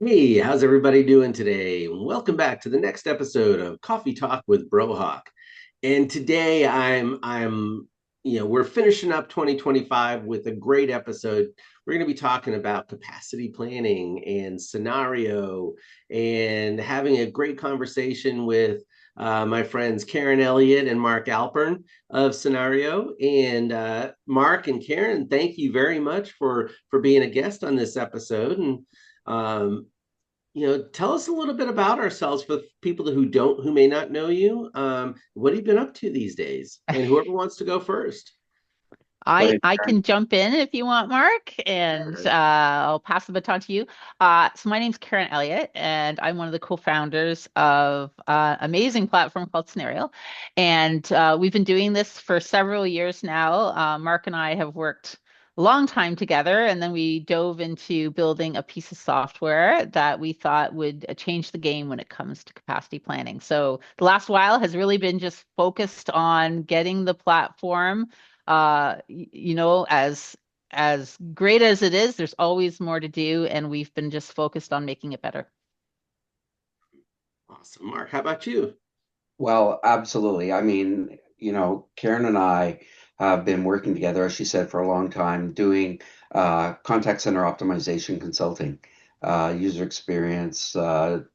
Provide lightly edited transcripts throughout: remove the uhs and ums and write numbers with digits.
Hey, how's everybody doing today? Welcome back to the next episode of Coffee Talk with Brohawk. And today we're finishing up 2025 with a great episode. We're going to be talking about capacity planning and scenario and having a great conversation with my friends Karen Elliott and Mark Alpern of Cinareo. And Mark and Karen, thank you very much for being a guest on this episode. And um, tell us a little bit about ourselves for people who may not know you. What have you been up to these days? And whoever wants to go first. Go I ahead, I Karen. can jump in if you want, Mark, and Sure. I'll pass the baton to you. So my name's Karen Elliott, and I'm one of the co-founders of amazing platform called Cinareo, and we've been doing this for several years now. Mark and I have worked a long time together, and then we dove into building a piece of software that we thought would change the game when it comes to capacity planning. So the last while has really been just focused on getting the platform as great as it is, there's always more to do, and we've been just focused on making it better. Awesome. Mark, how about you? Well, absolutely. I mean, Karen and I have been working together, as she said, for a long time, doing contact center optimization consulting, user experience,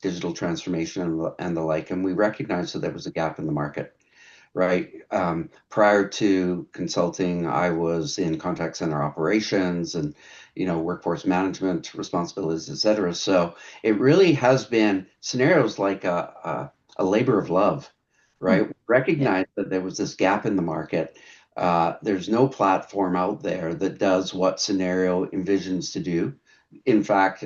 digital transformation, and the like. And we recognized that there was a gap in the market, right? Prior to consulting, I was in contact center operations and, workforce management responsibilities, et cetera. So it really has been scenarios like a labor of love, Hmm. right? We Yeah. recognized that there was this gap in the market. There's no platform out there that does what Scenario envisions to do. In fact,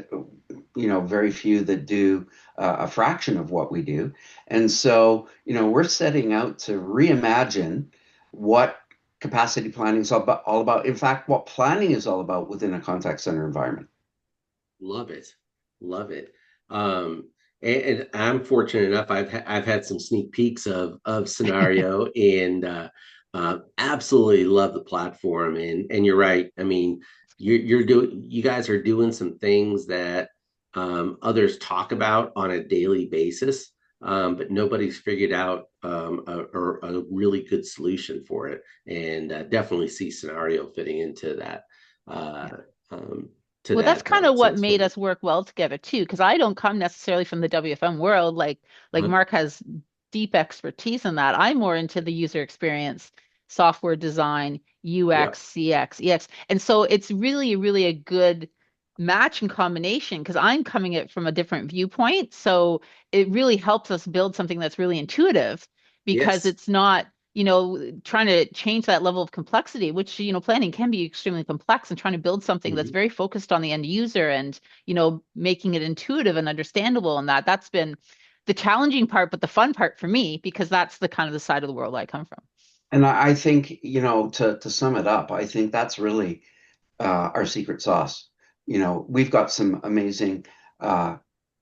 very few that do a fraction of what we do. And so, we're setting out to reimagine what capacity planning is all about. In fact, what planning is all about within a contact center environment. Love it. Love it. And I'm fortunate enough. I've had some sneak peeks of Scenario and absolutely love the platform. And you're right. I mean, you guys are doing some things that others talk about on a daily basis, but nobody's figured out a really good solution for it. And definitely see Scenario fitting into that. Uh, Yeah. um, to Well, that's that kind of what sense. made us work well together too, because I don't come necessarily from the WFM world. Like Uh-huh. Mark has deep expertise in that. I'm more into the user experience, software design, Yep. UX, CX, EX. And so it's really, really a good match and combination because I'm coming at it from a different viewpoint. So it really helps us build something that's really intuitive because Yes. it's not trying to change that level of complexity, which, planning can be extremely complex, and trying to build something that's Mhm. very focused on the end user and, making it intuitive and understandable. And that's been the challenging part, but the fun part for me, because that's the kind of the side of the world I come from. And I think, to sum it up, I think that's really our secret sauce. We've got some amazing uh,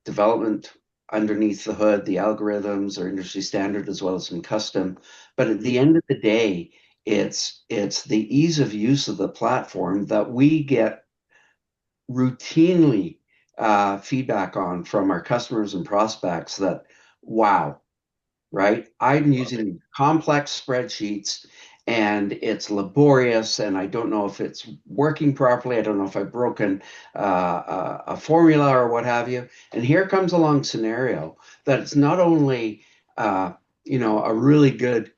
development underneath the hood. The algorithms are industry standard as well as some custom. But at the Mhm. end of the day, it's the ease of use of the platform that we get routinely feedback on from our customers and prospects that, wow, right? I'm Love it. using complex spreadsheets and it's laborious and I don't know if it's working properly. I don't know if I've broken a formula or what have you. And here comes along scenario that it's not only a really good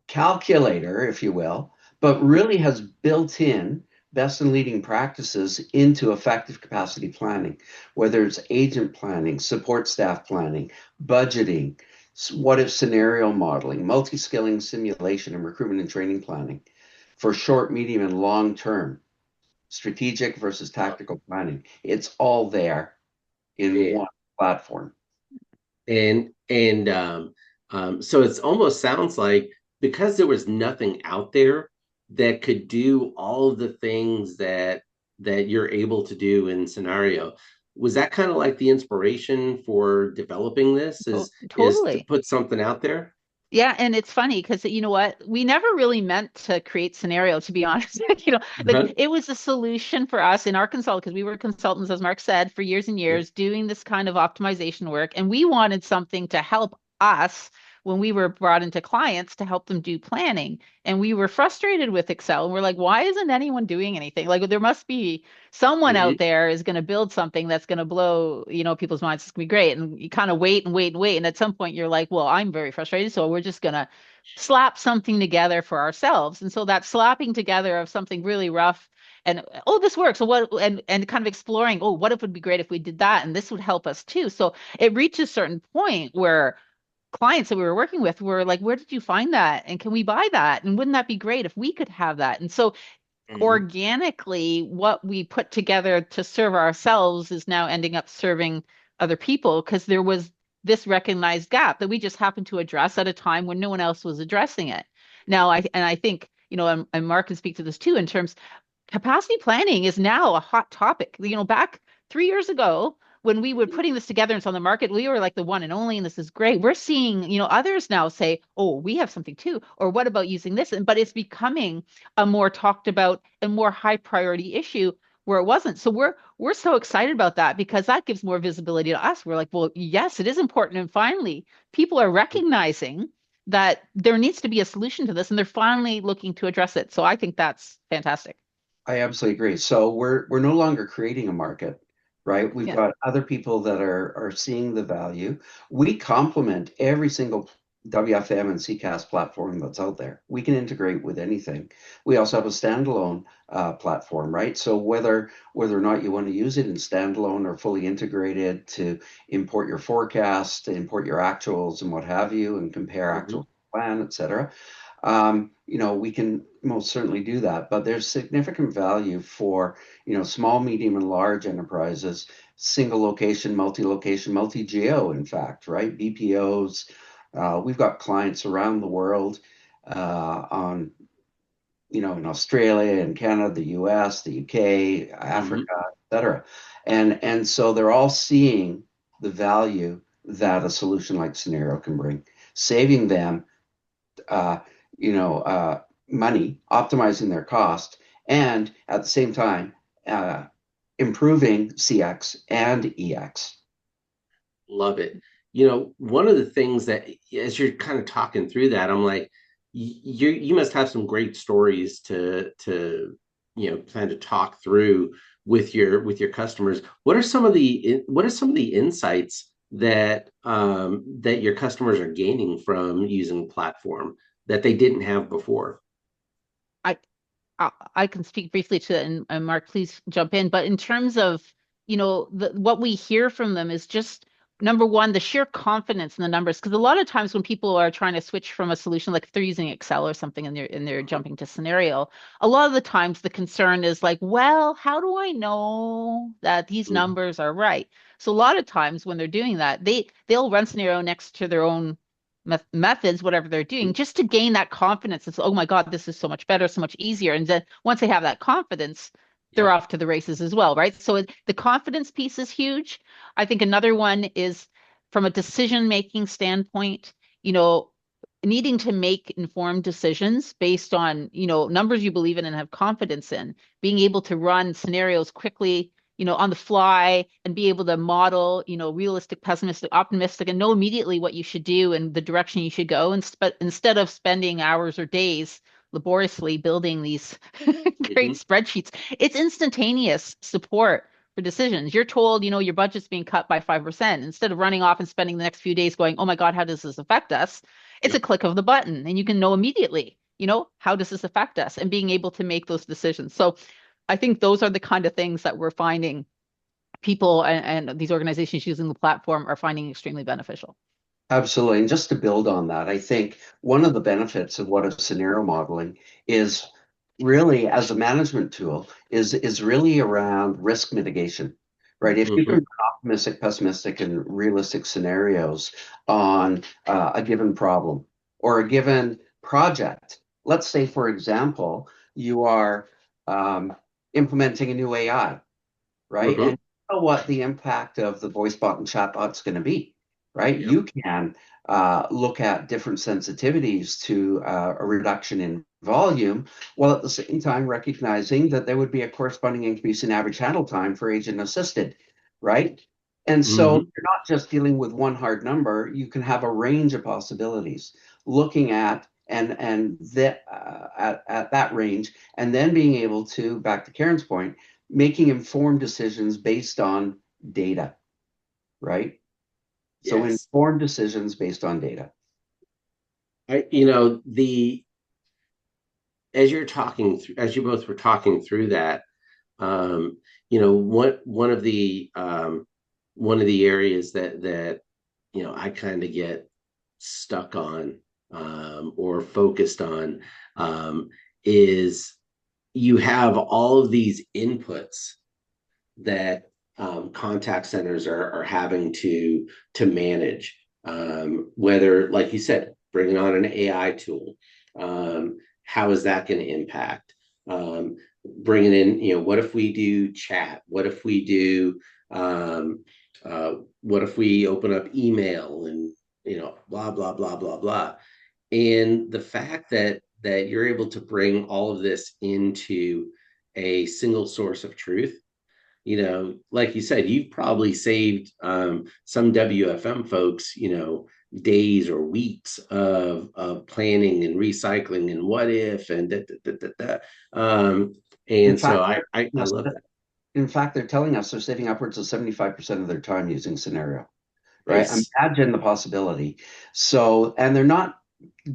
calculator, if you will, but really has built in best and leading practices into effective capacity planning, whether it's agent planning, support staff planning, budgeting, what if scenario modeling, multi skilling simulation, and recruitment and training planning for short, medium, and long term, strategic versus Love tactical planning. It's all there in it. one platform. And so it almost sounds like because there was nothing out there that could do all of the things that you're able to do in Scenario. Was that kind of like the inspiration for developing this? Is to Totally. put something out there? Yeah, and it's funny because you know what? We never really meant to create Cinareo, to be honest. Like Uh-huh. it was a solution for us in our consult because we were consultants, as Mark said, for years and years doing this kind of optimization work. And we wanted something to help us when we were brought into clients to help them do planning. And we were frustrated with Excel. And we're like, why isn't anyone doing anything? Like there must be someone out Mhm. there is going to build something that's going to blow, people's minds. It's going to be great. And you kind of wait and wait and wait. And at some point you're like, well, I'm very frustrated. So we're just going to slap something together for ourselves. And so that slapping together of something really rough and oh, this works. So what and kind of exploring, oh, what if it would be great if we did that? And this would help us too. So it reached a certain point where clients that we were working with were like, where did you find that? And can we buy that? And wouldn't that be great if we could have that? And so Mhm. organically what we put together to serve ourselves is now ending up serving other people because there was this recognized gap that we just happened to address at a time when no one else was addressing it. Now, I think, and Mark can speak to this too in terms capacity planning is now a hot topic. Back 3 years ago, when we were putting this together and it's on the market, we were like the one and only, and this is great. We're seeing, others now say, "Oh, we have something too," or "What about using this?" But it's becoming a more talked about and more high priority issue where it wasn't. So we're so excited about that because that gives more visibility to us. We're like, well, yes, it is important, and finally, people are recognizing that there needs to be a solution to this, and they're finally looking to address it. So I think that's fantastic. I absolutely agree. So we're no longer creating a market, right? We've Yeah. got other people that are seeing the value. We complement every single WFM and CCAS platform that's out there. We can integrate with anything. We also have a standalone platform, right? So whether or not you want to use it in standalone or fully integrated to import your forecast, to import your actuals and what have you, and compare Mhm. actual plan, et cetera. We can most certainly do that, but there's significant value for, small, medium, and large enterprises, single location, multi-location, multi-geo, in fact, right? BPOs. We've got clients around the world on, in Australia and Canada, the US, the UK, Mhm. Africa, et cetera. And so they're all seeing the value that a solution like Scenario can bring, saving them uh, money, optimizing their cost, and at the same time, uh, improving CX and EX. Love it. One of the things that, as you're kind of talking through that, I'm like, you must have some great stories to kind of talk through with your customers. What are some of the insights that your customers are gaining from using the platform that they didn't have before? I I can speak briefly to it, and Mark, please jump in. But in terms of, what we hear from them is just number one, the sheer confidence in the numbers. Because a lot of times when people are trying to switch from a solution, like if they're using Excel or something and they're jumping to Scenario, a lot of the times the concern is like, well, how do I know that these Mhm. numbers are right? So a lot of times when they're doing that, they'll run Scenario next to their own methods, whatever they're doing, just to gain that confidence. It's, oh my God, this is so much better, so much easier. And then once they have that confidence, they're Yep. off to the races as well, right? So the confidence piece is huge. I think another one is from a decision-making standpoint, you know, needing to make informed decisions based on, numbers you believe in and have confidence in, being able to run scenarios quickly, on the fly and be able to model, realistic, pessimistic, optimistic, and know immediately what you should do and the direction you should go. And instead of spending hours or days laboriously building these great Mhm. spreadsheets, it's instantaneous support for decisions. You're told, your budget's being cut by 5%. Instead of running off and spending the next few days going, oh my God, how does this affect us? It's a Yep. click of the button and you can know immediately, how does this affect us and being able to make those decisions. So I think those are the kind of things that we're finding people and these organizations using the platform are finding extremely beneficial. Absolutely. And just to build on that, I think one of the benefits of what is scenario modeling is really as a management tool is really around risk mitigation, right? If you can Mhm. run optimistic, pessimistic, and realistic scenarios on a given problem or a given project, let's say, for example, you are implementing a new AI, right? And Mhm. you know what the impact of the voice bot and chat bot is going to be. right? Yep. You can look at different sensitivities to a reduction in volume, while at the same time recognizing that there would be a corresponding increase in average handle time for agent assisted, right? And so Hmm. you're not just dealing with one hard number, you can have a range of possibilities looking at at that range, and then being able to, back to Karen's point, making informed decisions based on data, right? So Yes. informed decisions based on data. The as you're talking through, as you both were talking through that, um, what one of the areas that I kind of get stuck on, or focused on, is you have all of these inputs that, contact centers are having to manage. Whether, like you said, bringing on an AI tool, how is that going to impact? Bringing in, what if we do chat? What if we do, what if we open up email and, blah blah blah blah blah. And the fact that you're able to bring all of this into a single source of truth, like you said, you've probably saved, some WFM folks, days or weeks of planning and recycling and what if and da, da, da, da, da. In And so fact, I love that. in fact, they're telling us they're saving upwards of 75% of their time using Cinareo, right? Nice. Imagine the possibility. So, and they're not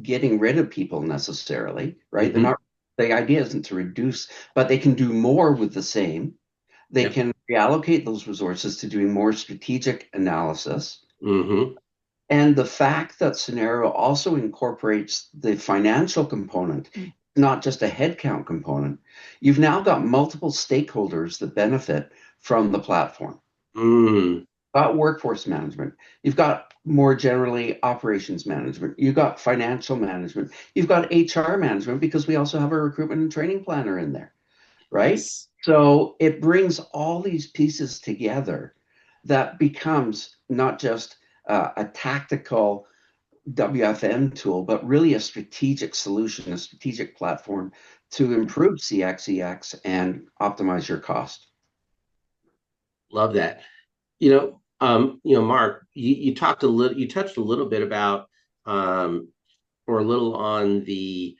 getting rid of people necessarily, right? They're Mm-hmm. not, the idea isn't to reduce, but they can do more with the same. They Yep. can reallocate those resources to doing more strategic analysis. Mm-hmm. And the fact that Scenario also incorporates the financial component, not just a headcount component, you've now got multiple stakeholders that benefit from the platform. Mm. You've got workforce management, you've got more generally operations management, you've got financial management, you've got HR management because we also have a recruitment and training planner in there, right? Yes. So it brings all these pieces together that becomes not just a tactical WFM tool, but really a strategic solution, a strategic platform to improve CX, and optimize your cost. Love that. Mark, you touched a little bit about, or a little on the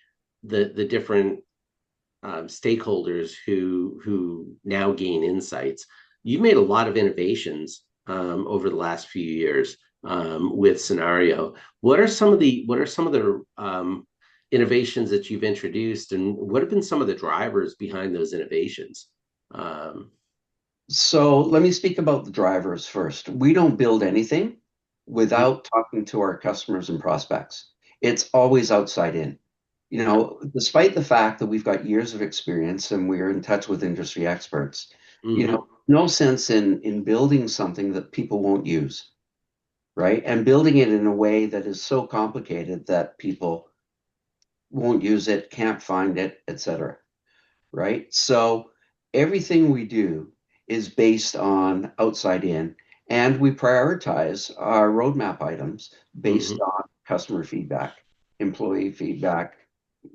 different, stakeholders who now gain insights. You've made a lot of innovations, over the last few years, with Scenario. What are some of the innovations that you've introduced, and what have been some of the drivers behind those innovations? Um, So let me speak about the drivers first. We don't build anything without talking to our customers and prospects. It's always outside in. yep. Despite the fact that we've got years of experience and we're in touch with industry experts, Hmm. no sense in building something that people won't use, right? And building it in a way that is so complicated that people won't use it, can't find it, etc., right? So everything we do is based on outside in, and we prioritize our roadmap items based Hmm. on customer feedback, employee feedback,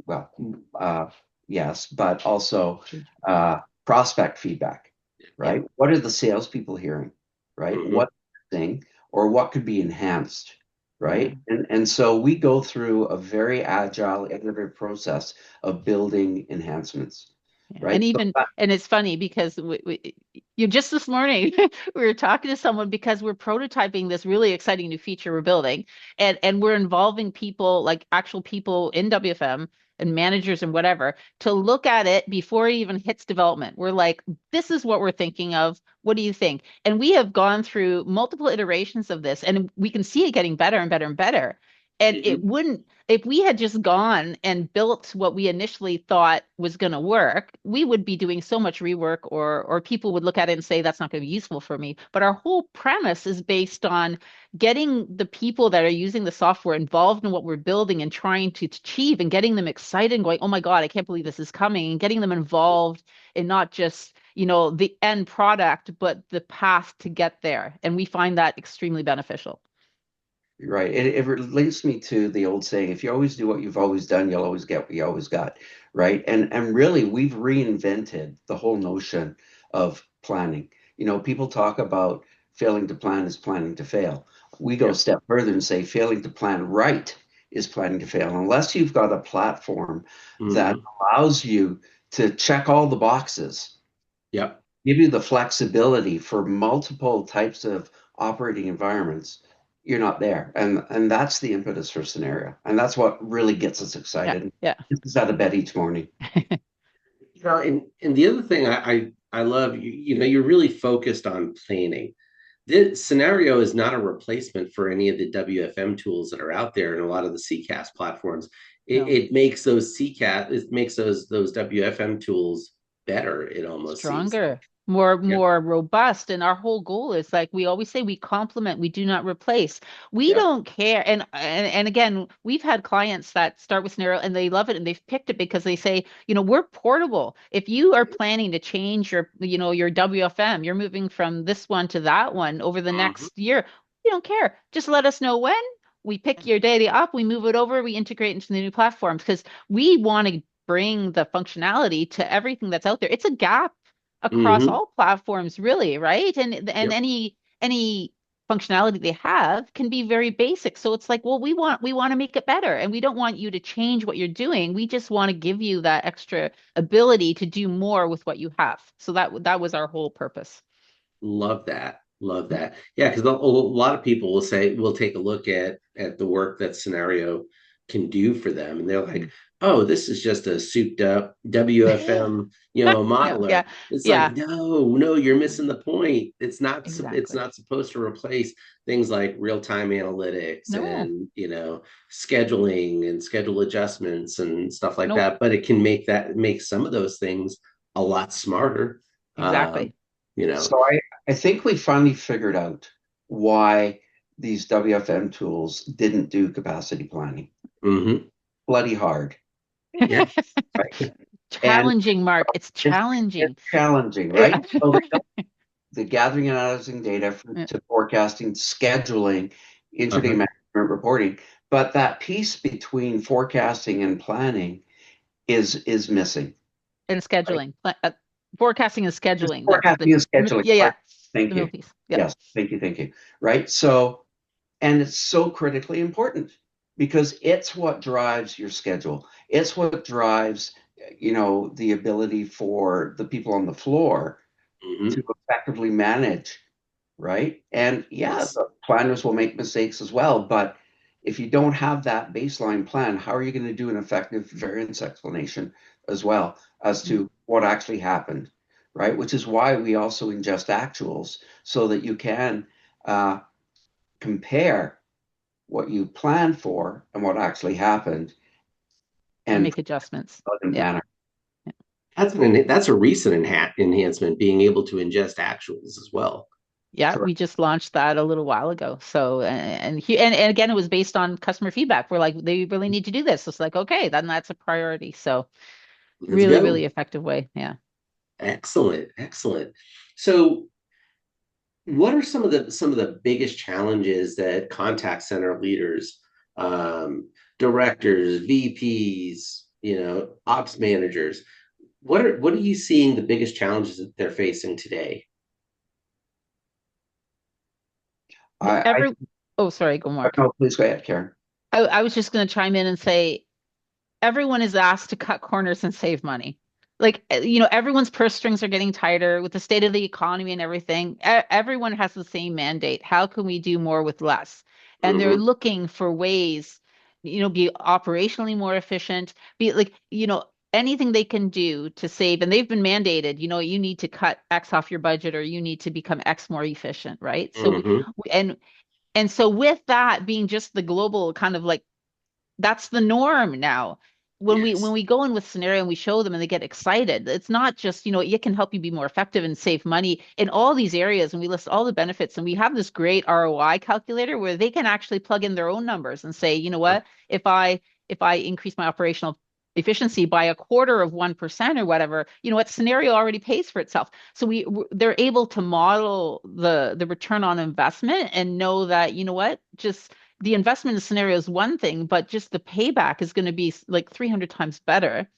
well, uh, yes, but also prospect feedback, Yep. right? What are the salespeople hearing, right? Hmm. What thing or what could be enhanced, Yeah. right? And so we go through a very agile, iterative process of building enhancements, Yeah. right? So And it's funny because you just this morning we were talking to someone because we're prototyping this really exciting new feature we're building, and we're involving people, like actual people in WFM and managers and whatever, to look at it before it even hits development. We're like, this is what we're thinking of. What do you think? And we have gone through multiple iterations of this, and we can see it getting better and better and better. And it Hmm. wouldn't, if we had just gone and built what we initially thought was going to work, we would be doing so much rework, or people would look at it and say that's not going to be useful for me. But our whole premise is based on getting the people that are using the software involved in what we're building and trying to achieve, and getting them excited and going, "Oh my God, I can't believe this is coming," and getting them involved in not just, the end product, but the path to get there. And we find that extremely beneficial. Right. It relates me to the old saying, if you always do what you've always done, you'll always get what you always got. Right. And really we've reinvented the whole notion of planning. People talk about failing to plan is planning to fail. We go a Yeah. step further and say failing to plan right is planning to fail. Unless you've got a platform that Hmm. allows you to check all the boxes, Yep. give you the flexibility for multiple types of operating environments, you're not there. And that's the impetus for Cinareo. And that's what really gets us Yeah, excited. yeah. This is out of bed each morning. And the other thing I love, you're really focused on planning. This scenario is not a replacement for any of the WFM tools that are out there and a lot of the CCAS platforms. It, No. it makes those CCAS, it makes those WFM tools better, it almost seems like. Stronger, more Yep. more robust. And our whole goal is, like we always say, we complement, we do not replace. We Yep. don't care. And again, we've had clients that start with Scenario and they love it and they've picked it because they say, we're portable. If you are planning to change your WFM, you're moving from this one to that one over the Hmm. next year, we don't care. Just let us know when. We pick your data up, we move it over, we integrate into the new platforms because we want to bring the functionality to everything that's out there. It's a gap across Hmm. all platforms, really, right? And Yep. any functionality they have can be very basic. So it's like, well, we want to make it better, and we don't want you to change what you're doing. We just want to give you that extra ability to do more with what you have. So that was our whole purpose. Love that. Love that. Yeah, because a lot of people will say, we'll take a look at the work that Scenario can do for them, and they're like, Mhm. "Oh, this is just a souped up WFM, Yeah, yeah, modeler." It's like, yeah, no, no, you're missing the point. It's exactly. not supposed to replace things like real-time analytics No, and scheduling and schedule adjustments and stuff like nope, that. But it can make some of those things a lot smarter. Um, exactly. you know. So I think we finally figured out why these WFM tools didn't do capacity planning. Hmm. Bloody hard. Yeah. Right. And Challenging, Mark. It's it's challenging. challenging, Yeah. right? So the gathering and analyzing data to forecasting, scheduling, intraday Uh-huh. management reporting. But that piece between forecasting and planning is missing. And Right? scheduling, forecasting and Just scheduling. That's forecasting and scheduling. yeah, yeah, Right. Thank the middle you. piece. Yeah. Yes, thank you, thank you. Right. So, and it's so critically important because it's what drives your schedule. It's what drives, the ability for the people on the floor to Hmm. effectively manage, right? And yeah, Yes. the planners will make mistakes as well, but if you don't have that baseline plan, how are you going to do an effective variance explanation as well as Mm. to what actually happened, right? Which is why we also ingest actuals so that you can uh, compare what you planned for and what actually happened And and make adjustments. Yeah. manner. That's a recent enhancement, being able to ingest actuals as well. Yeah, we Correct. just launched that a little while ago. So, and again, it was based on customer feedback. We're like, they really need to do this. It's like, okay, then that's a priority. So, Let's really, go. really effective way. Yeah. Excellent. Excellent. So what are some of the biggest challenges that contact center leaders, directors, VPs, ops managers, what are you seeing the biggest challenges that they're facing today? I Every, oh, sorry, go don't Mark. know. Please go ahead, Karen. I was just going to chime in and say, everyone is asked to cut corners and save money. Like, everyone's purse strings are getting tighter with the state of the economy and everything. Everyone has the same mandate. How can we do more with less? And they're Hmm. looking for ways, be operationally more efficient, be like, anything they can do to save. And they've been mandated, you need to cut X off your budget or you need to become X more efficient, right? So Hmm. and so with that being just the global kind of like that's the norm now. When Yes. we go in with Scenario and we show them and they get excited, it's not just, it can help you be more effective and save money in all these areas. And we list all the benefits. And we have this great ROI calculator where they can actually plug in their own numbers and say, you know what, if I increase my operational efficiency by a quarter of 1% or whatever, what Scenario already pays for itself. So they're able to model the return on investment and know that, just the investment in Cinareo is one thing, but just the payback is going to be like 300 times better.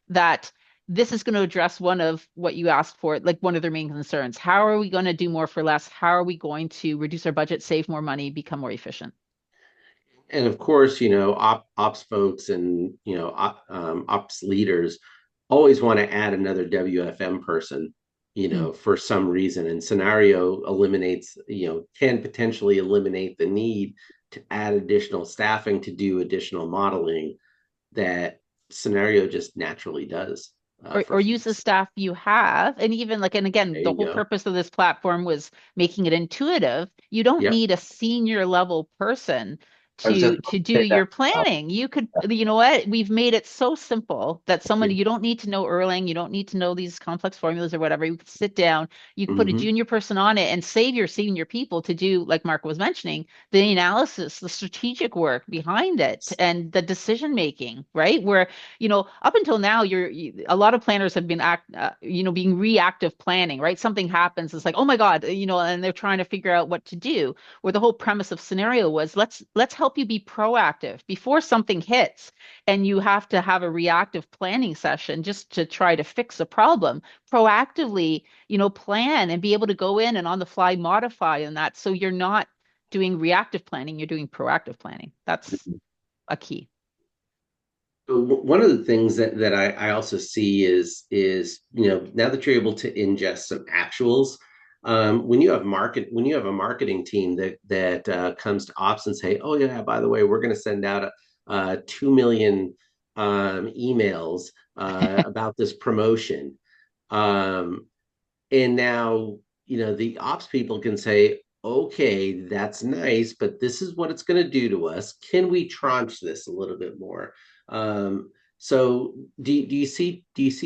That this is going to address one of what you asked for, like one of their main concerns. How are we going to do more for less? How are we going to reduce our budget, save more money, become more efficient? And of course, ops folks and ops leaders always want to add another WFM person, Mm. for some reason. And Cinareo eliminates, can potentially eliminate the need to add additional staffing to do additional modeling that Cinareo just naturally does for Or use the folks. staff you have. And even like, and again, There the you whole go. purpose of this platform was making it intuitive. You don't Yep. need a senior level person I was just to do say that. your planning. You could, you know what? We've made it so simple that somebody, Yeah. you don't need to know Erlang, you don't need to know these complex formulas or whatever. You could sit down, you could put a Hmm. junior person on it and save your senior people to do, like Mark was mentioning, the analysis, the strategic work behind it, and the decision making, right? Where up until now, a lot of planners have been being reactive planning, right? Something happens, it's like, oh my God, and they're trying to figure out what to do. Where the whole premise of Cinareo was, let's help you be proactive before something hits, and you have to have a reactive planning session just to try to fix a problem. Proactively, plan and be able to go in and on the fly modify and that, so you're not doing reactive planning, you're doing proactive planning. That's a key. One of the things that I also see is now that you're able to ingest some actuals, when you have a marketing team that comes to ops and say, oh yeah, by the way, we're going to send out 2 million emails about this promotion, um, and now the ops people can say, okay, that's nice, but this is what it's going to do to us. Can we tranche this a little bit more? So do you see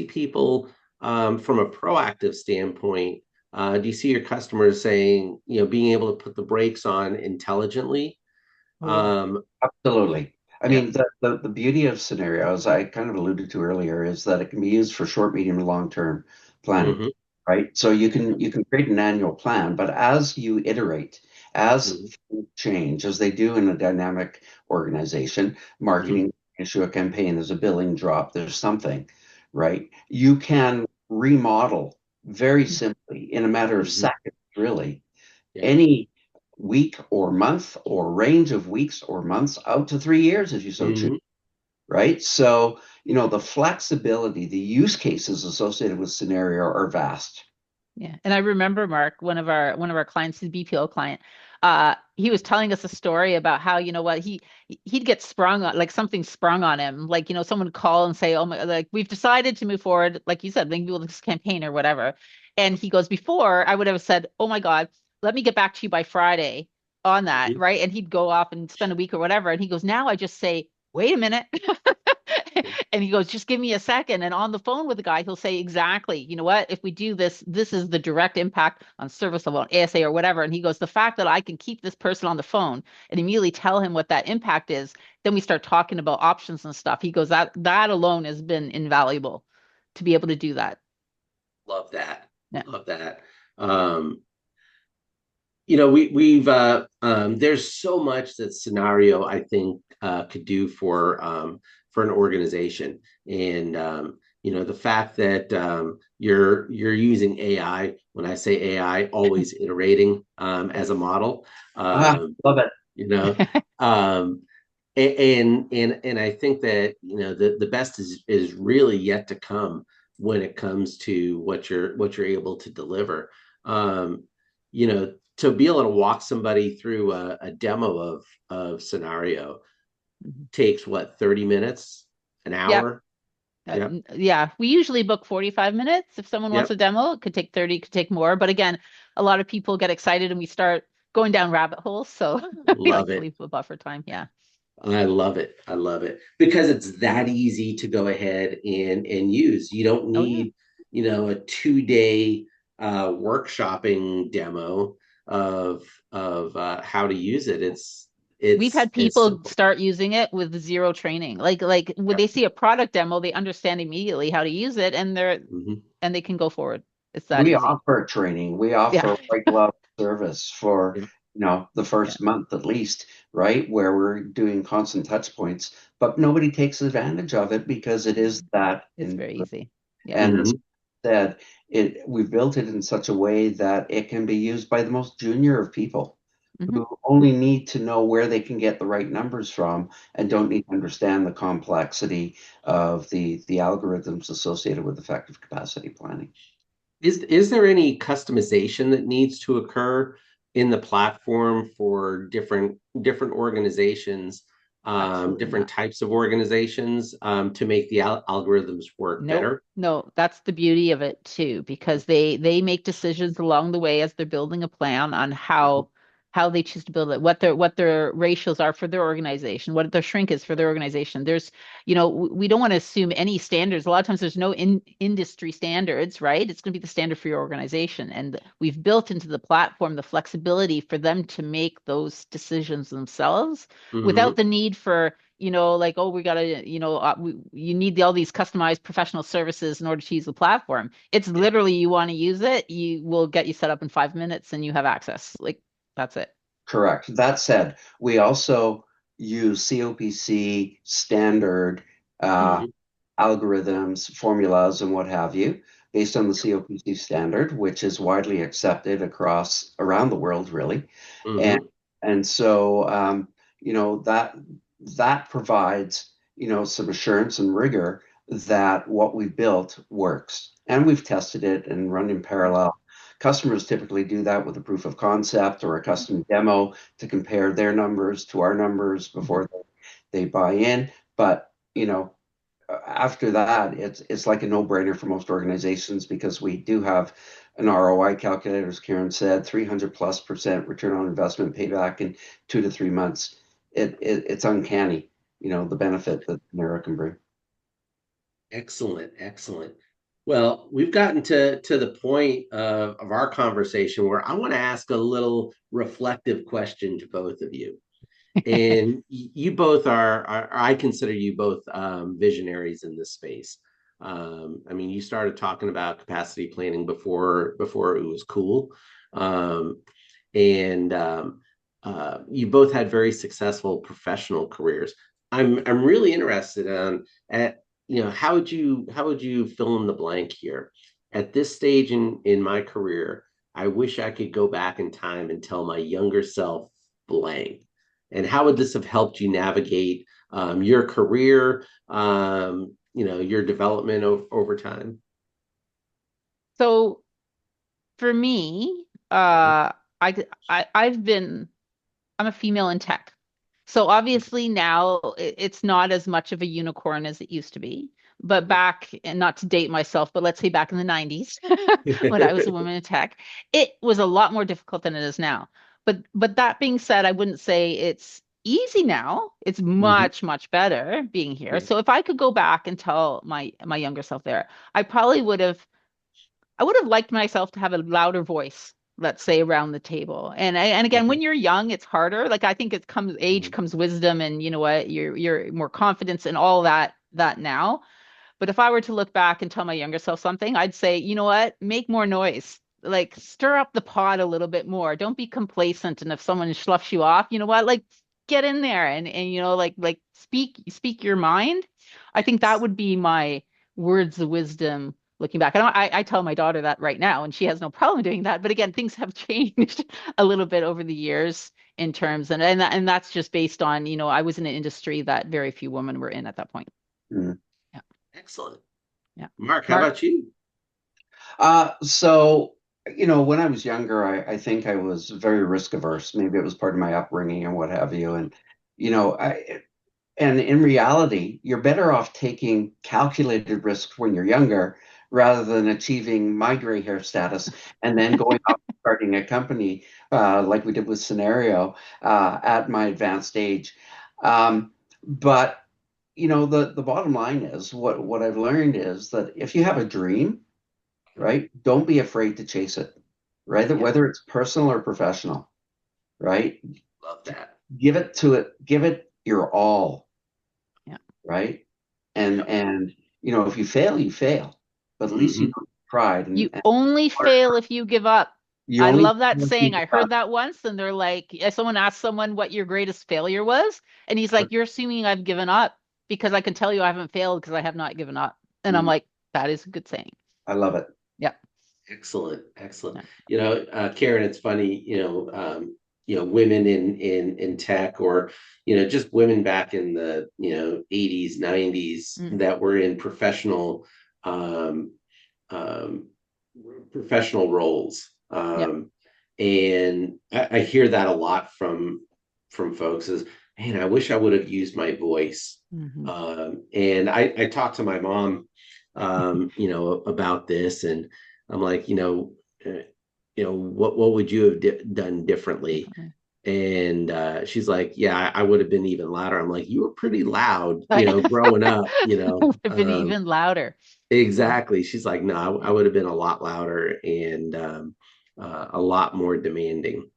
people from a proactive standpoint? Do you see your customers saying, being able to put the brakes on intelligently? Oh yeah. Absolutely. I Yeah. mean, the beauty of scenarios, I kind of alluded to earlier, is that it can be used for short, medium, and long-term planning, Hmm. right? So you can create an annual plan, but as you iterate, as Hmm. things change, as they do in a dynamic organization, Hmm. marketing issue a campaign, there's a billing drop, there's something, right? You can remodel very simply in a matter of Hmm. seconds, really, Yeah. any week or month or range of weeks or months out to 3 years if you so choose, Hmm. right? So, the flexibility, the use cases associated with scenario are vast. Yeah. And I remember Mark, one of our clients, his BPO client, he was telling us a story about how, what, he'd get sprung on, like something sprung on him. Like, someone would call and say, oh my, like we've decided to move forward, like you said, maybe with this campaign or whatever. And he goes, before I would have said, oh my God, let me get back to you by Friday on that, Hmm. right? And he'd go off and spend a week or whatever. And he goes, now I just say, wait a minute. And he goes, just give me a second. And on the phone with the guy, he'll say, exactly, you know what? If we do this, this is the direct impact on service level, on ASA or whatever. And he goes, the fact that I can keep this person on the phone and immediately tell him what that impact is, then we start talking about options and stuff. He goes, that alone has been invaluable to be able to do that. Love that. Yeah. Love that. Um, there's so much that Scenario I think could do for an organization, and the fact that you're using AI. When I say AI, always iterating as a model. Ah, Um, love it. you know, um, and I think that the best is really yet to come when it comes to what you're able to deliver. To be able to walk somebody through a demo of Scenario Mhm. takes what, 30 minutes, an Yep. hour. Yep. Yeah, we usually book 45 minutes. If someone wants Yep. a demo, it could take 30, it could take more. But again, a lot of people get excited and we start going down rabbit holes. So we like Love to it. leave a buffer time. Yeah. I love it. I love it because it's that easy to go ahead and use. You don't Oh, yeah. need, a 2 day workshopping demo of how to use it. It's We've it's had it's people simple. start using it with zero training. Like when Yep. they see a product demo, they understand immediately how to use it Hmm. and they can go forward. It's that We easy. offer training. We Yeah. offer white glove service for, Yep. the Yeah, first month at least, right? Where we're doing constant touch points, but nobody takes advantage of it because it is that it's in very easy. Yeah. and as Hmm. I said, we've built it in such a way that it can be used by the most junior of people Hmm. who only need to know where they can get the right numbers from and don't need to understand the complexity of the algorithms associated with effective capacity planning. Is there any customization that needs to occur in the platform for different organizations, Absolutely different not. types of organizations, to make the algorithms work Nope. better? No, that's the beauty of it too, because they make decisions along the way as they're building a plan on how they choose to build it, what their ratios are for their organization, what their shrink is for their organization. There's, we don't want to assume any standards. A lot of times there's no industry standards, right? It's going to be the standard for your organization. And we've built into the platform the flexibility for them to make those decisions themselves without Hmm. the need for like, oh, we gotta, you need all these customized professional services in order to use the platform. It's literally you want to use it, you will get you set up in 5 minutes and you have access. Like that's it. Correct. That said, we also use COPC standard uh, Hmm. algorithms, formulas, and what have you, based on the COPC standard, which is widely accepted across around the world, really. And Hmm. and so that provides some assurance and rigor that what we built works. And we've tested it and run in parallel. Customers typically do that with a proof of concept or a custom demo to compare their numbers to our numbers before they buy in. But after that, it's like a no-brainer for most organizations because we do have an ROI calculator, as Karen said, 300+% return on investment payback in 2 to 3 months. It's uncanny, the benefit that Cinareo can bring. Excellent, excellent. Well, we've gotten to the point of our conversation where I want to ask a little reflective question to both of you. And you both I consider you both visionaries in this space. I mean, you started talking about capacity planning before it was cool. Um, and You both had very successful professional careers. I'm really interested at how would you fill in the blank here at this stage in my career. I wish I could go back in time and tell my younger self blank. And how would this have helped you navigate your career, your development over time? So for me, I've been I'm a female in tech. So obviously now it's not as much of a unicorn as it used to be. But back, and not to date myself, but let's say back in the 90s when I was a woman in tech, it was a lot more difficult than it is now. But that being said, I wouldn't say it's easy now. It's Mhm. much, much better being here. Yeah. So if I could go back and tell my younger self there, I probably I would have liked myself to have a louder voice, let's say, around the table. And again, Okay. when you're young, it's harder. Like I think it comes age Mhm. comes wisdom, and you know what, you're more confidence and all that now. But if I were to look back and tell my younger self something, I'd say, you know what, make more noise. Like stir up the pot a little bit more. Don't be complacent. And if someone sloughs you off, you know what, like get in there and like speak your mind. I think that would be my words of wisdom looking back. I tell my daughter that right now, and she has no problem doing that. But again, things have changed a little bit over the years in terms, and that's just based on, I was in an industry that very few women were in at that point. Mm. Yeah. Excellent. Yeah. Mark, how Mark. about you? So, when I was younger, I think I was very risk averse. Maybe it was part of my upbringing and what have you. And, you know, I, and in reality, you're better off taking calculated risks when you're younger rather than achieving my gray hair status and then going off and starting a company like we did with Cinareo at my advanced age. But the bottom line is what I've learned is that if you have a dream, right, don't be afraid to chase it, right? Yeah. Whether it's personal or professional, right? Love that. Give it your all, Yeah. right? Yeah. And if you fail, you fail, but at least you Hmm. know you tried You and only fail if you give up. You I only love that tell saying. people I that. heard that once, and they're like, someone asked someone what your greatest failure was, and he's like, "You're assuming I've given up because I can tell you I haven't failed because I have not given up." And I'm Mm, like, that is a good saying. I love it. Yeah. Excellent, excellent. Yeah. Karen, it's funny, women in tech, or just women back in the 80s, 90s, Mm, that were in um, um, professional roles. yeah. And I hear that a lot from folks is, man, I wish I would have used my voice. Hmm. And I talked to my mom, about this, and I'm like, what would you have done differently? Definitely. And she's like, yeah, I would have been even louder. I'm like, you were pretty loud, growing up, Would have been even louder. Yeah. Exactly. She's like, no, I would have been a lot louder, and a lot more demanding.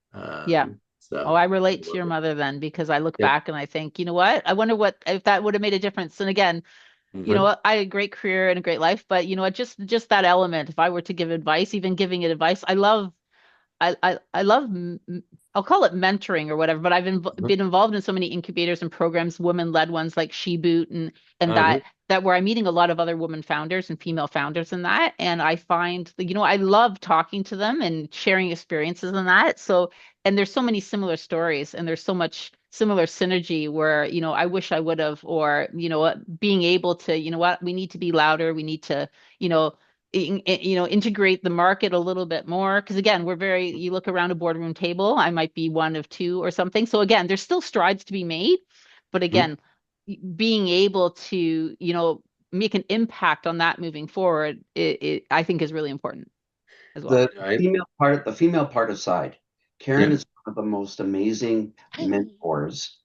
Yeah. Oh, So I I relate to love your it. mother then because I look Yep. back and I think, you know what? I wonder what if that would have made a difference. And again, you know Mhm. what? I had a great career and a great life, but you know what? Just that element. If I were to give advice, even giving it advice, I love I'll call it mentoring or whatever, but I've Mhm. been involved in so many incubators and programs, women-led ones like She Boot and Uh-huh. that where I'm meeting a lot of other women founders and female founders in that, and I find that, I love talking to them and sharing experiences in that. So, and there's so many similar stories, and there's so much similar synergy where, I wish I would have, or what, being able to, what, we need to be louder, we need to, you know integrate the market a little bit more. Because again, you look around a boardroom table, I might be one of two or something. So again, there's still strides to be made. But Mhm. again, being able to, make an impact on that moving forward, I think is really important as well. The female part aside, Karen Yep. is one of the most amazing mentors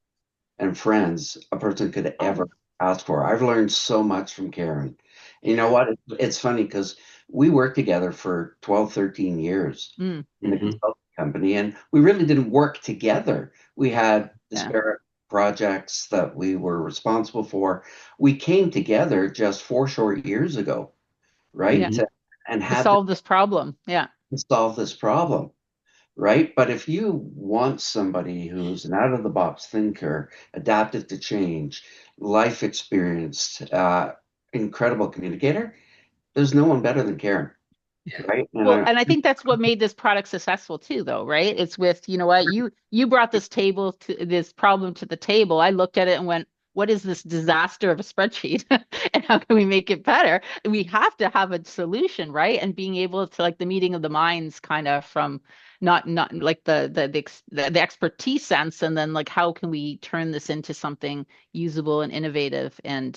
and friends a person could ever Oh, ask for. I've learned so much from Karen. You know what? It's funny because we worked together for 12, 13 years mm, in a Hmm. consulting company, and we really didn't work together. We had yeah, disparate projects that we were responsible for. We came together just 4 short years ago, right? yeah. Hmm. And To had solve this problem. Yeah, to solve this problem, right? But if you want somebody who's an out of the box thinker, adaptive to change, life experienced, incredible communicator, there's no one better than Karen, Yeah. right? And well, and I think that's what made this product successful too, though, right? It's with, you know what, you brought this problem to the table. I looked at it and went, what is this disaster of a spreadsheet? And how can we make it better? We have to have a solution, right? And being able to, like, the meeting of the minds, kind of, from not like the expertise sense, and then, like, how can we turn this into something usable and innovative, and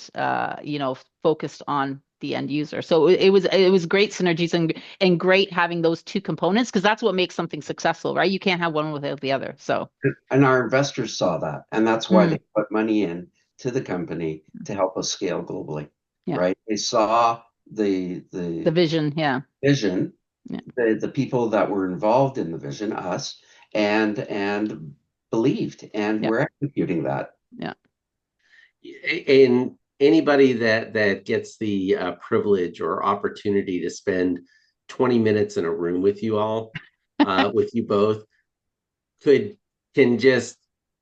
focused on the end user. So it was great synergies, and great having those two components, because that's what makes something successful, right? You can't have one without the other. So, our investors saw that, and that's why mm, they put money in to the company to help us scale globally, yeah, right? They saw the the vision, yeah, vision, yeah, the people that were involved in the vision, us, and believed, and yeah, we're executing that. yeah. And anybody that gets the privilege or opportunity to spend 20 minutes in a room with you all, with you both, could can just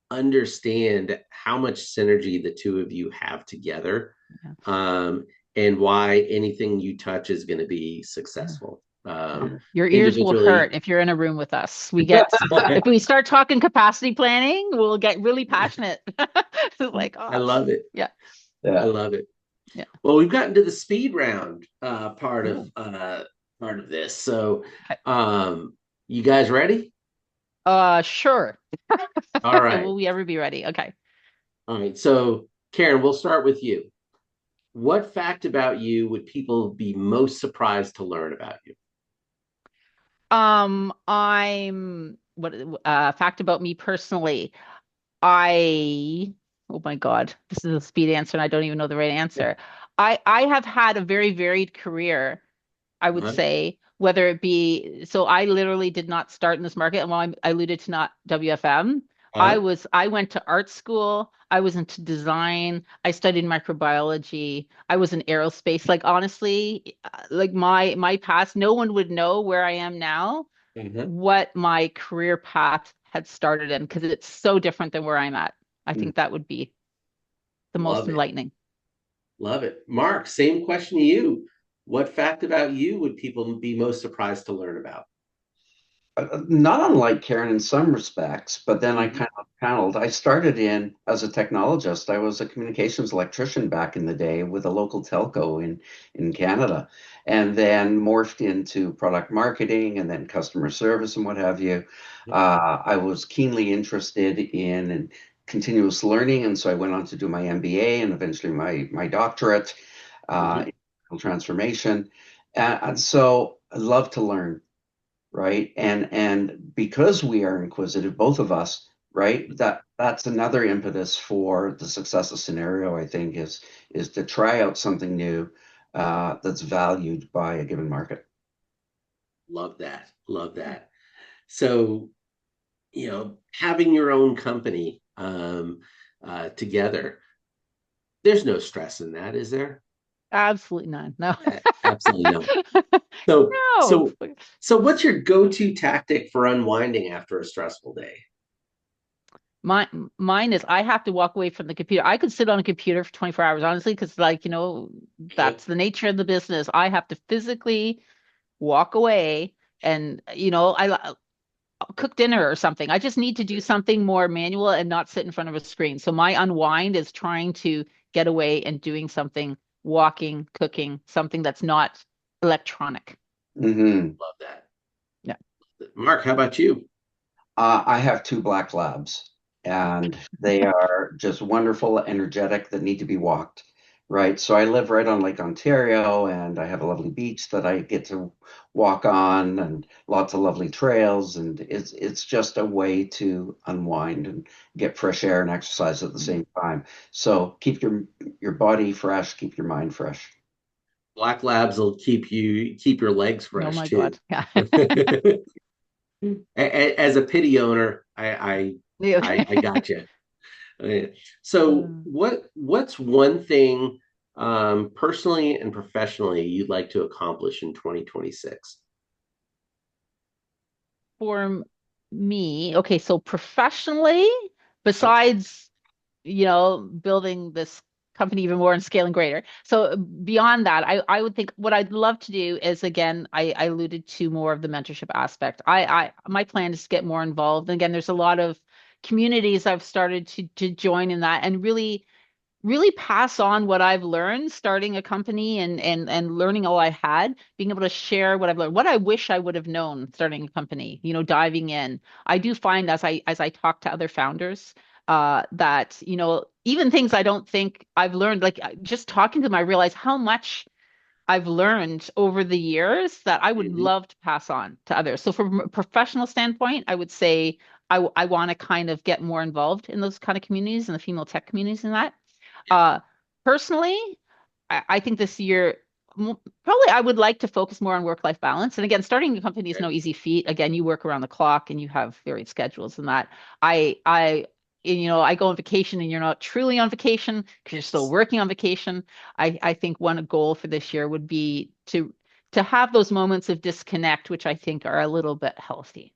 understand how much synergy the two of you have together, Yeah. um, and why anything you touch is going to be Yeah. successful, Yeah. Your ears will hurt individually. if you're in a room with us. If we start talking capacity planning, we'll get really passionate. It's like, I oh, love it. yeah, I Yeah. love it. yeah. Well, we've gotten to the speed round Cool. part of this. So, um, you guys ready? Sure. All right. Will we ever be ready? Okay. All right. So, Karen, we'll start with you. What fact about you would people be most surprised to learn about you? I'm what fact about me personally. I Oh my God, this is a speed answer and I don't even know the right answer. I have had a very varied career, I would Uh-huh. say, whether it be, so I literally did not start in this market. And while I alluded to not WFM, Uh-huh. I went to art school. I was into design. I studied microbiology. I was in aerospace. Like, honestly, like my past, no one would know where I am now Mhm. what my career path had started in, because it's so different than where I'm at. I Mm. think that would be the most Love it. enlightening. Love it. Mark, same question to you. What fact about you would people be most surprised to learn about? Not unlike Karen in some respects, but then I Mhm. kind of paneled. I started in as a technologist. I was a communications electrician back in the day with a local telco in Canada, and then morphed into product marketing and then customer service and what have you. I was keenly interested in continuous learning, and so I went on to do my MBA and eventually my doctorate Mhm. in transformation. And so I love to learn, right? And because we are inquisitive, both of us, right? That's another impetus for the success of Cinareo, I think, is to try out something new that's valued by a given market. Love that. Love that. So, having your own company together, there's no stress in that, is there? Absolutely none. No. Absolutely no. So, No. so, so, what's your go-to tactic for unwinding after a stressful day? Mine is I have to walk away from the computer. I could sit on a computer for 24 hours, honestly, because Yep. that's the nature of the business. I have to physically walk away and I'll cook dinner or something. I just need to do something more manual and not sit in front of a screen. So my unwind is trying to get away and doing something, walking, cooking, something that's not electronic. Hmm. Love that. Yeah. Mark, how about you? I have two black labs, and they are just wonderful, energetic, that need to be walked, right? So I live right on Lake Ontario, and I have a lovely beach that I get to walk on, and lots of lovely trails, and it's just a way to unwind and get fresh air and exercise at the Mhm. same time. So keep your body fresh, keep your mind fresh. Black Labs will keep your legs Oh fresh my too. God. Yeah. As a pity owner, Yeah, I okay. got you. So what's one thing personally and professionally you'd like to accomplish in 2026? For me, okay, so professionally, besides, building this company even more and scaling greater. So beyond that, I would think what I'd love to do is, again, I alluded to more of the mentorship aspect. My plan is to get more involved. And again, there's a lot of communities I've started to join in that and really pass on what I've learned starting a company and learning all I had, being able to share what I've learned, what I wish I would have known starting a company, diving in. I do find as I talk to other founders, that, even things I don't think I've learned, like just talking to them, I realize how much I've learned over the years that I would Mhm. love to pass on to others. So from a professional standpoint, I would say I want to kind of get more involved in those kind of communities and the female tech communities and that. Yeah. Uh, Personally, I think this year, probably I would like to focus more on work-life balance. And again, starting a company is Okay. no easy feat. Again, you work around the clock and you have varied schedules and that. I go on vacation and you're not truly on vacation because you're still working on vacation. I think one goal for this year would be to have those moments of disconnect, which I think are a little bit healthy.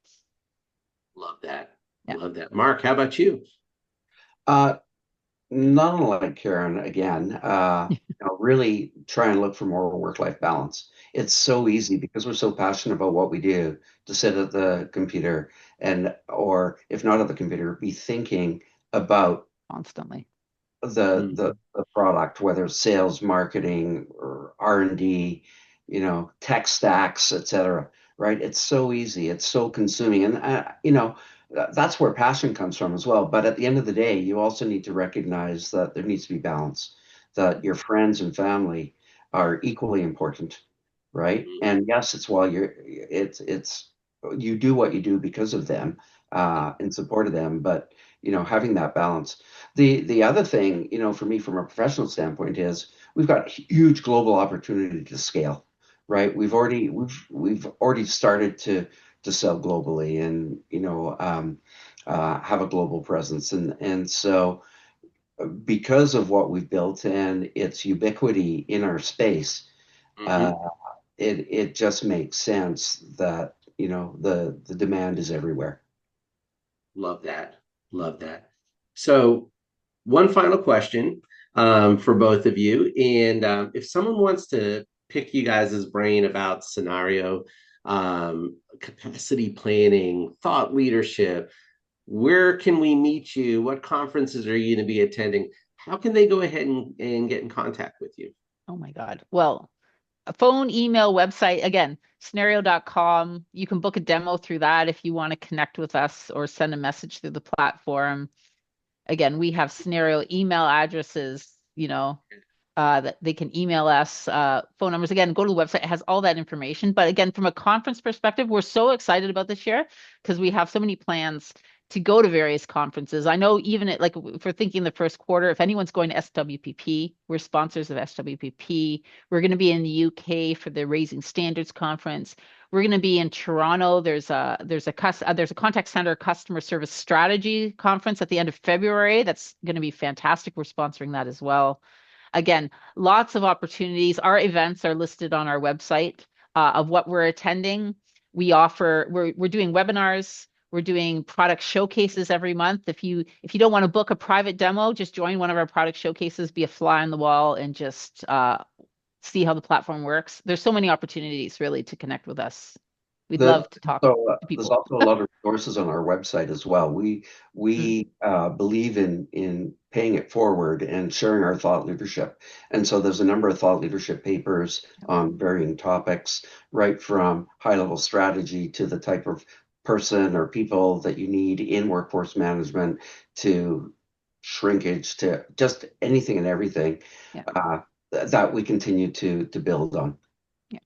Love that. Yeah. Love that. Mark, how about you? Uh, Not unlike Karen, again, really try and look for more work-life balance. It's so easy because we're so passionate about what we do to sit at the computer and, or if not at the computer, be thinking about Constantly. the product, whether it's sales, marketing, or R&D, tech stacks, etc. Right? It's so easy. It's so consuming, and that's where passion comes from as well. But at the end of the day, you also need to recognize that there needs to be balance. That your friends and family are equally important, right? Mhm. And yes, it's while it's you do what you do because of them, in support of them, but having that balance. The other thing, for me from a professional standpoint is we've got huge global opportunity to scale, right? We've already started to sell globally and have a global presence, and so because of what we've built and its ubiquity in our space, uh, Mhm. it just makes sense that the demand is everywhere. Love that. Love that. So, one final question for both of you. And if someone wants to pick you guys' brain about Cinareo, capacity planning, thought leadership, where can we meet you? What conferences are you going to be attending? How can they go ahead and get in contact with you? Oh my God. Well, a phone, email, website, again, Cinareo.com. You can book a demo through that if you want to connect with us or send a message through the platform. Again, we have Cinareo email addresses, that they can email us, phone numbers. Again, go to the website, it has all that information. But again, from a conference perspective, we're so excited about this year because we have so many plans to go to various conferences. I know even like if we're thinking the first quarter, if anyone's going to SWPP, we're sponsors of SWPP. We're going to be in the UK for the Raising Standards Conference. We're going to be in Toronto. There's a contact center customer service strategy conference at the end of February. That's going to be fantastic. We're sponsoring that as well. Again, lots of opportunities. Our events are listed on our website of what we're attending. We're doing webinars. We're doing product showcases every month. If you don't want to book a private demo, just join one of our product showcases, be a fly on the wall, and just see how the platform works. There's so many opportunities really to connect with us. We'd love to talk to There's people. also a lot of resources on our website as well. We believe in paying it forward and sharing our thought leadership. And so there's a number of thought leadership papers on varying topics, right from high level strategy to the type of person or people that you need in workforce management to shrinkage to just anything and everything Yeah. That we continue to build on. Yeah.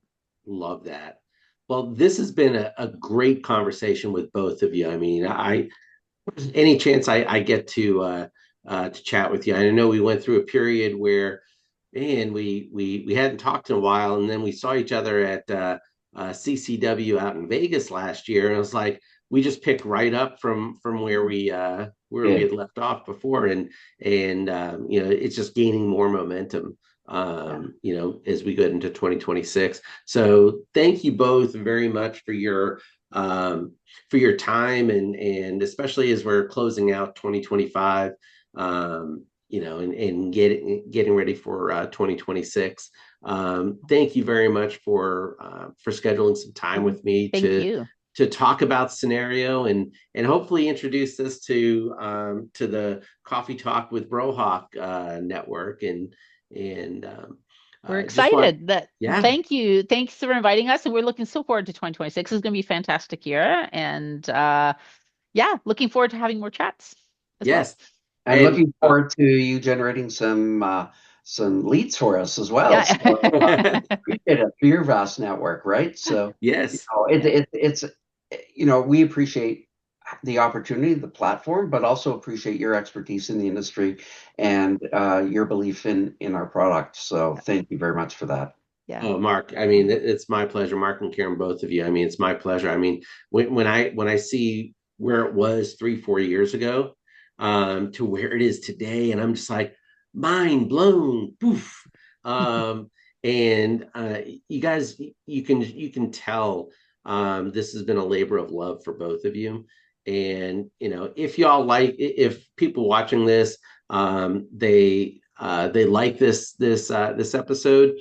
Love that. Well, this has been a great conversation with both of you. I mean, any chance I get to chat with you. I know we went through a period where, man, we hadn't talked in a while, and then we saw each other at CCW out in Vegas last year, and it was like we just picked right up from where we Yeah. had left off before, and it's just gaining more momentum. As we get into 2026. So thank you both very much for your time and especially as we're closing out 2025, and getting ready for 2026. Thank you very much for scheduling some time with me Thank you. to talk about Cinareo and hopefully introduce this to the Coffee Talk with Brohawk network and We're just want excited that yeah. thank you. Thanks for inviting us. And we're looking so forward to 2026. It's going to be a fantastic year. And yeah, looking forward to having more chats as well. Yes. And And looking forward to you generating some leads for us as well. Yeah. So appreciate it for your vast network, right? So yes. it's we appreciate the opportunity, the platform, but also appreciate your expertise in the industry and your belief in our product. So thank you very much for that. Yeah. Oh, Mark, I mean, it's my pleasure. Mark and Karen, both of you. I mean, it's my pleasure. I mean, when I see where it was 3-4 years ago, to where it is today, and I'm just like mind blown. Poof. And you guys, you can tell this has been a labor of love for both of you. And if people watching this, they like this episode,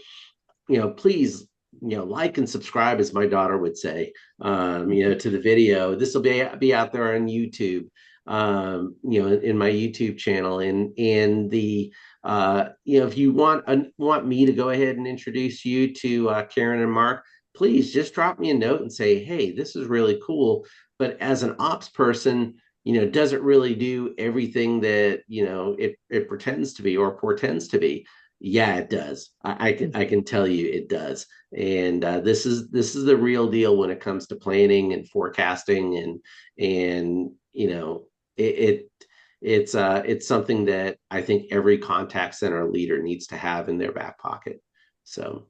please, like and subscribe, as my daughter would say, to the video. This will be out there on YouTube, in my YouTube channel. And if you want me to go ahead and introduce you to Karen and Mark, please just drop me a note and say, hey, this is really cool. But as an ops person, does it really do everything that, it pretends to be or portends to be? Yeah, it does. I can tell you it does. And this is the real deal when it comes to planning and forecasting and it it's something that I think every contact center leader needs to have in their back pocket. So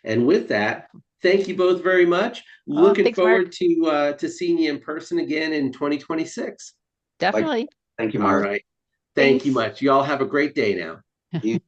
and with that, thank you both very much. Oh, Looking thanks, Mark. forward to seeing you in person again in 2026. Like, Definitely. thank you, All Mark. right. Thank you Thanks. much. You all have a great day now. You